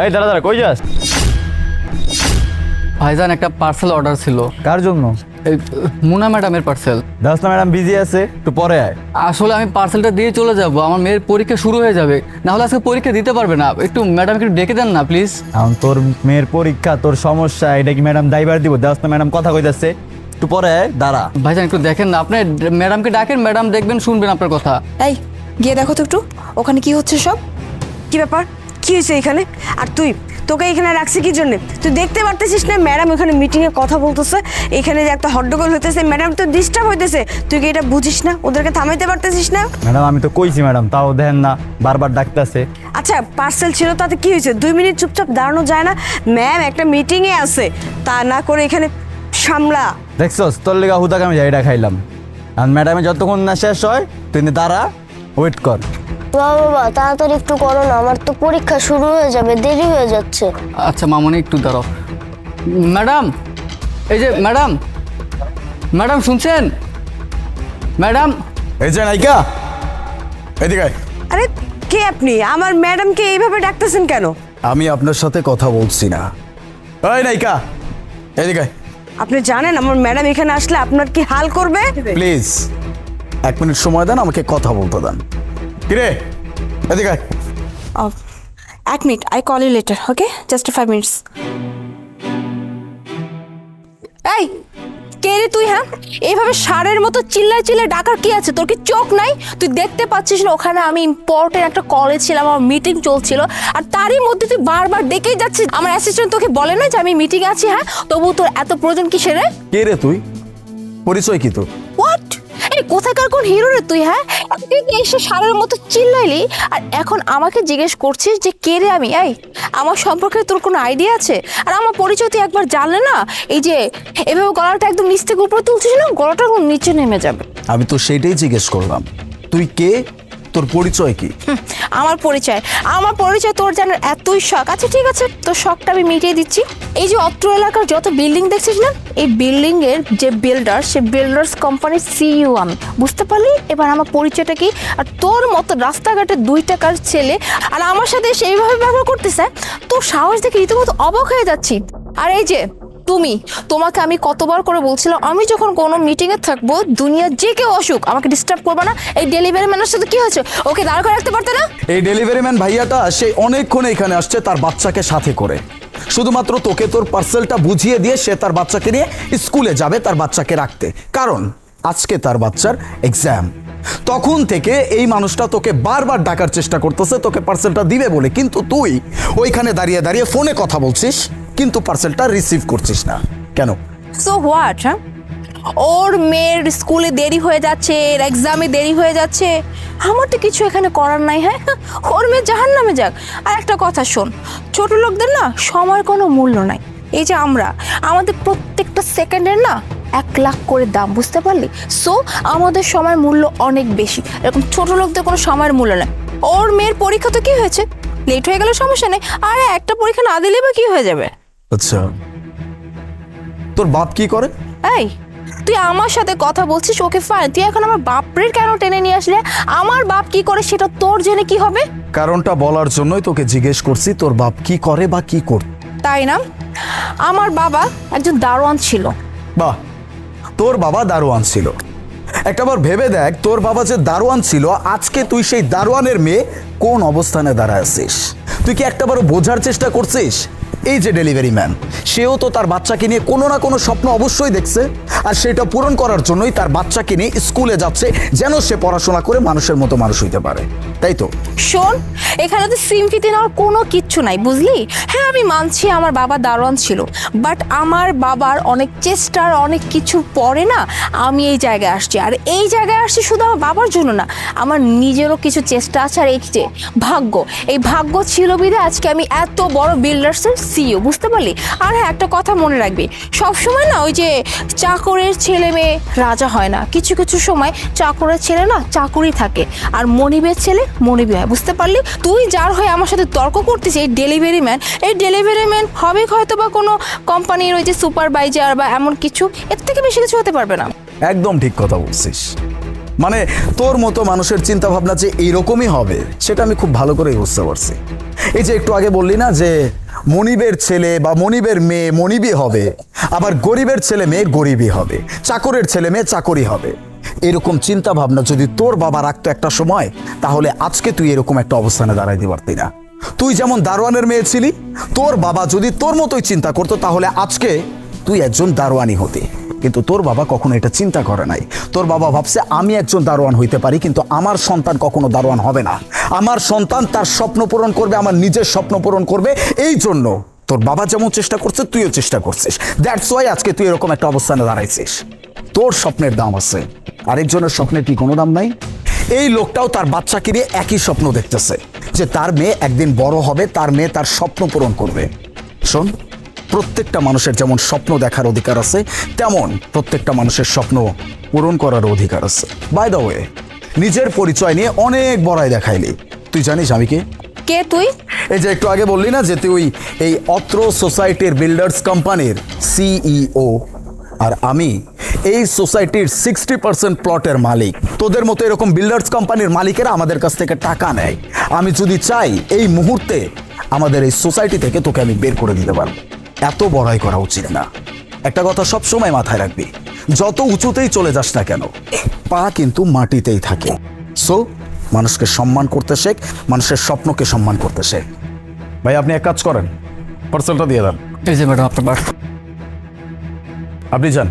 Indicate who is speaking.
Speaker 1: এই দাঁড়া দাঁড়া, কই যাস?
Speaker 2: ভাইজান একটা পার্সেল অর্ডার ছিল।
Speaker 1: কার জন্য?
Speaker 2: এই মুনা ম্যাডামের পার্সেল।
Speaker 1: দাস না ম্যাডাম বিজি আছে, একটু পরে আয়।
Speaker 2: আসলে আমি পার্সেলটা দিয়ে চলে যাব, আমার মেয়ের পরীক্ষা শুরু হয়ে যাবে, না হলে আজকে পরীক্ষা দিতে পারবে না। একটু ম্যাডামকে একটু ডেকে দেন না প্লিজ।
Speaker 1: এখন তোর মেয়ের পরীক্ষা, তোর সমস্যা, এটা কি ম্যাডাম দায়ভার দিব? দাস না ম্যাডাম কথা কইতাছে, একটু পরে আয়, দাঁড়া।
Speaker 2: ভাইজান একটু দেখেন না, আপনি ম্যাডামকে ডাকেন, ম্যাডাম দেখবেন, শুনবেন আপনার কথা।
Speaker 3: এই গিয়ে দেখো তো একটু ওখানে কি হচ্ছে সব। কি ব্যাপার, কি হয়েছে এখানে? আর তোকে এখানে রাখছে কি জন্য? তুই দেখতে পারতেছিস না ম্যাডাম এখানে মিটিংয়ে কথা বলতেছে, এখানে যে একটা হট্টগোল হইতেছে, ম্যাডাম তো ডিস্টার্ব হইতেছে, তুই কি এটা বুঝিস না? ওদেরকে থামাইতে পারতেছিস না?
Speaker 1: ম্যাডাম আমি তো কইছি ম্যাডাম, তাও দেখেন না, বারবার ডাকতেছে।
Speaker 3: আচ্ছা পার্সেল ছিল তাতে কি হয়েছে? 2 মিনিট চুপচাপ দাঁড়ানো যায় না? ম্যাম একটা মিটিংয়ে আছে, তা না করে এখানে সামলা।
Speaker 1: দেখছস, তোর লেগা হুদাকে আমি যাইটা খাইলাম। আর ম্যাডামে যতক্ষণ না শেষ হয় তুই দাঁড়া, ওয়েট কর।
Speaker 4: বাবা তাড়াতাড়ি একটু করো না, আমার তো পরীক্ষা শুরু হয়ে যাবে, দেরি হয়ে যাচ্ছে।
Speaker 2: আচ্ছা মামনি একটু দাঁড়াও। ম্যাডাম, এই যে ম্যাডাম, ম্যাডাম শুনছেন? ম্যাডাম,
Speaker 1: এই যে নায়িকা, এদিকে আয়।
Speaker 3: আরে কে আপনি? আমার ম্যাডামকে এইভাবে ডাকতেছেন কেন?
Speaker 5: আমি আপনার সাথে কথা বলছি না।
Speaker 1: ওই নায়িকা, এদিকে আয়।
Speaker 3: আপনি জানেন আমার ম্যাডাম এখানে আসলে আপনার কি হাল করবে?
Speaker 5: প্লিজ 1 মিনিট সময় দেন, আমাকে কথা বলতে দেন।
Speaker 1: কিরে, এদিকে আয়।
Speaker 3: 1 minute, I call you later, okay? Just 5 minutes. এই কে রে তুই? হ্যাঁ, এইভাবে ষাঁড়ের মতো চিল্লায় চিল্লায় ডাকার কি আছে? তোর কি চোখ নাই? তুই দেখতে পাচ্ছিস না ওখানে আমি ইম্পর্টেন্ট একটা কলে ছিলাম, আমার মিটিং চলছিল, আর তারই মধ্যে তুই বারবার ডেকেই যাচ্ছিস। আমার অ্যাসিস্ট্যান্ট তোকে বলে না যে আমি মিটিং আছি? হ্যাঁ, তবু তোর এত প্রয়োজন কিসের রে?
Speaker 5: কে রে তুই? পরিচয় কি তোর?
Speaker 3: হোয়াট? এই কোথাকার কোন হিরো রে তুই? হ্যাঁ, তুই এসে ষাঁড়ের মতো চিল্লাইলি, আর এখন আমাকে জিজ্ঞেস করছিস যে কে রে আমি? এই আমার সম্পর্কে তোর কোনো আইডিয়া আছে? আর আমার পরিচয় তুই একবার জানলে না, এই যে এভাবে গলাটা একদম নিচ থেকে উপরে তুলছিস না, গলাটা একদম নিচে নেমে যাবে।
Speaker 5: আমি তো সেইটাই জিজ্ঞেস করলাম, তুই কে, তোর পরিচয় কি?
Speaker 3: আমার পরিচয় তোর জানার এতই শখ? আচ্ছা ঠিক আছে, তোর শখটা আমি মিটিয়ে দিচ্ছি। এই যে অত্র এলাকার যত বিল্ডিং দেখছিস না, এই বিল্ডিং এর যে বিল্ডার, সে বিল্ডার্স কোম্পানির সিইও আমি। বুঝতে পারলি এবার আমার পরিচয়টা কি? আর তোর মতো রাস্তাঘাটে 2 টাকার ছেলে আর আমার সাথে সেইভাবে ব্যবহার করতেছে, তোর সাহস দেখে রীতিমতো অবাক হয়ে যাচ্ছি। আর এই যে তোমাকে আমি কতবার করে বলছিলাম, আমি যখন কোনো মিটিংয়ে থাকবো, দুনিয়ার যে কেউ অসুখ আমাকে ডিস্টার্ব করবে না। এই ডেলিভারি ম্যানের সাথে কি হয়েছে? ওকে দাঁড় করে রাখতে পারতে না?
Speaker 5: এই ডেলিভারি ম্যান ভাইয়াটা সে অনেকক্ষণ এখানে আসছে তার বাচ্চাকে সাথে করে, শুধুমাত্র তোকে তোর পার্সেলটা বুঝিয়ে দিয়ে সে তার বাচ্চাকে নিয়ে স্কুলে যাবে তার বাচ্চাকে রাখতে, কারণ আজকে তার বাচ্চার এক্সাম। তখন থেকে এই মানুষটা তোকে বারবার ডাকার চেষ্টা করতেছে তোকে পার্সেলটা দিবে বলে, কিন্তু তুই ওইখানে দাঁড়িয়ে দাঁড়িয়ে ফোনে কথা বলছিস, কিন্তু পার্সেলটা রিসিভ করছিস না কেন?
Speaker 3: So what? হ্যাঁ, ওর মেয়ের স্কুলে দেরি হয়ে যাচ্ছে, এর এক্সামে দেরি হয়ে যাচ্ছে, আমার তো কিছু এখানে করার নাই। হ্যাঁ, ওর মেয়ে জাহান্নামে যাক। আর একটা কথা শোন, ছোট লোকদের না সময়ের কোনো মূল্য নাই। এই যে আমাদের প্রত্যেকটা সেকেন্ডের না 1 লাখ করে দাম, বুঝতে পারলি? সো আমাদের সময়ের মূল্য অনেক বেশি, এরকম ছোট লোকদের কোনো সময়ের মূল্য নেই। ওর মেয়ের পরীক্ষা তো কি হয়েছে, লেট হয়ে গেলে সমস্যা নেই, আরে একটা পরীক্ষা না দিলে বা কি হয়ে যাবে?
Speaker 5: আচ্ছা, তোর বাপ কি করে?
Speaker 3: এই তুই আমার সাথে কথা বলছিস, ওকে ফাইন, তুই এখন আমার বাপরের কেন টেনে নিয়ে আসলে? আমার বাপ কি করে সেটা তোর জেনে কি হবে?
Speaker 5: কারণটা বলার জন্যই তোকে জিজ্ঞেস করছি তোর বাপ কি করে বা কি করত।
Speaker 3: তাই না? আমার বাবা একজন দারোয়ান ছিল।
Speaker 5: বাহ, তোর বাবা দারোয়ান ছিল। একটাবার ভেবে দেখ, তোর বাবা যে দারোয়ান ছিল, আজকে তুই সেই দারোয়ানের মেয়ে কোন অবস্থানে দাঁড়ায় আছিস? তুই কি একটাবারও বোঝার চেষ্টা করছিস? এই যে ডেলিভারি ম্যান, সেও তো তার বাচ্চাকে নিয়ে কোনো না কোনো স্বপ্ন অবশ্যই দেখছে, আর সেটা পূরণ করার জন্যই তার বাচ্চাকে নিয়ে স্কুলে যাচ্ছে, যেন সে পড়াশোনা করে মানুষের মতো মানুষ হইতে পারে, তাই তো?
Speaker 3: শোন, এখানে তো সিম্পিতি নেওয়ার কোনো কিচ্ছু নাই, বুঝলি? হ্যাঁ আমি মানছি আমার বাবা দারোয়ান ছিল, বাট আমার বাবার অনেক চেষ্টার অনেক কিছুর পরে না আমি এই জায়গায় আসছি। আর এই জায়গায় আসছি শুধু আমার বাবার জন্য না, আমার নিজেরও কিছু চেষ্টা আছে। আর এই যে ভাগ্য, এই ভাগ্য ছিল বিধে আজকে আমি এত বড় বিল্ডার্সের সিইও, বুঝতে পারলি? আর হ্যাঁ, একটা কথা মনে রাখবি, সবসময় না ওই যে চাকরের ছেলে মেয়ে রাজা হয় না, কিছু কিছু সময় চাকরের ছেলে না চাকুরি থাকে, আর মনিবের ছেলে মনিবী হয়, বুঝতে পারলি? তুই যার হয়ে আমার সাথে তর্ক করতিস, এই ডেলিভারি ম্যান হবে হয়তো বা কোনো কোম্পানির ওই যে সুপারভাইজার বা এমন কিছু, এর থেকে বেশি কিছু হতে পারবে না।
Speaker 5: একদম ঠিক কথা বলছিস। মানে তোর মতো মানুষের চিন্তা ভাবনা যে এইরকমই হবে সেটা আমি খুব ভালো করে বুঝতে পারছি। এই যে একটু আগে বললি না যে মনিবের ছেলে বা মনিবের মেয়ে মনিবই হবে, আবার গরিবের ছেলে মেয়ে গরিবই হবে, চাকরের ছেলে মেয়ে চাকরি হবে। এরকম চিন্তা ভাবনা যদি তোর বাবা রাখতো একটা সময়, তাহলে আজকে তুই এরকম একটা অবস্থানে দাঁড়াইতে পারতি না। তুই যেমন দারোয়ানের মেয়ে ছিলি, তোর বাবা যদি তোর মতোই চিন্তা করতো তাহলে আজকে তুই একজন দারোয়ানি হতি। কিন্তু তোর বাবা কখনো এটা চিন্তা করে নাই। তোর বাবা ভাবছে আমি একজন দারোয়ান হইতে পারি, কিন্তু আমার সন্তান কখনো দারোয়ান হবে না। আমার সন্তান তার স্বপ্ন পূরণ করবে, আমার নিজের স্বপ্ন পূরণ করবে। এই জন্য তোর বাবা যেমন চেষ্টা করছে তুইও চেষ্টা করছিস। দ্যাটস ওয়াই আজকে তুই এরকম একটা অবস্থানে দাঁড়াইছিস। তোর স্বপ্নের দাম আছে, আরেকজনের স্বপ্নের কি কোনো দাম নাই? এই লোকটাও তার বাচ্চাকে নিয়ে একই স্বপ্ন দেখতেছে যে তার মেয়ে একদিন বড় হবে, তার মেয়ে তার স্বপ্ন পূরণ করবে। শোন, প্রত্যেকটা মানুষের যেমন স্বপ্ন দেখার অধিকার আছে, তেমন প্রত্যেকটা মানুষের স্বপ্ন পূরণ করার অধিকার আছে। বাই দ্য ওয়ে, নিজের পরিচয় নিয়ে অনেক বড়াই দেখাইলি। তুই জানিস আমি কে?
Speaker 3: কে তুই?
Speaker 5: এই যে একটু আগে বললি না যে তুই এই অত্র সোসাইটির বিল্ডার্স কোম্পানির সিইও, আর আমি এই সোসাইটির 60% প্লটের মালিক। তোদের মতো এরকম বিল্ডার্স কোম্পানির মালিকেরা আমাদের কাছ থেকে টাকা নেয়। আমি যদি চাই এই মুহূর্তে আমাদের এই সোসাইটি থেকে তোকে আমি বের করে দিতে পারবো। এত বড়াই করা উচিত না। একটা কথা সব সময় মাথায় রাখবি, যত উঁচুতেই চলে যাস না কেন, পা কিন্তু মাটিতেই থাকে। সো মানুষকে সম্মান করতে শেখ, মানুষের স্বপ্নকে সম্মান করতে শেখ। ভাই আপনি এক কাজ করেন, পার্সেলটা দিয়ে দেন।
Speaker 2: এই যে ম্যাডাম আপনার বার্তা।
Speaker 5: আপনি যান।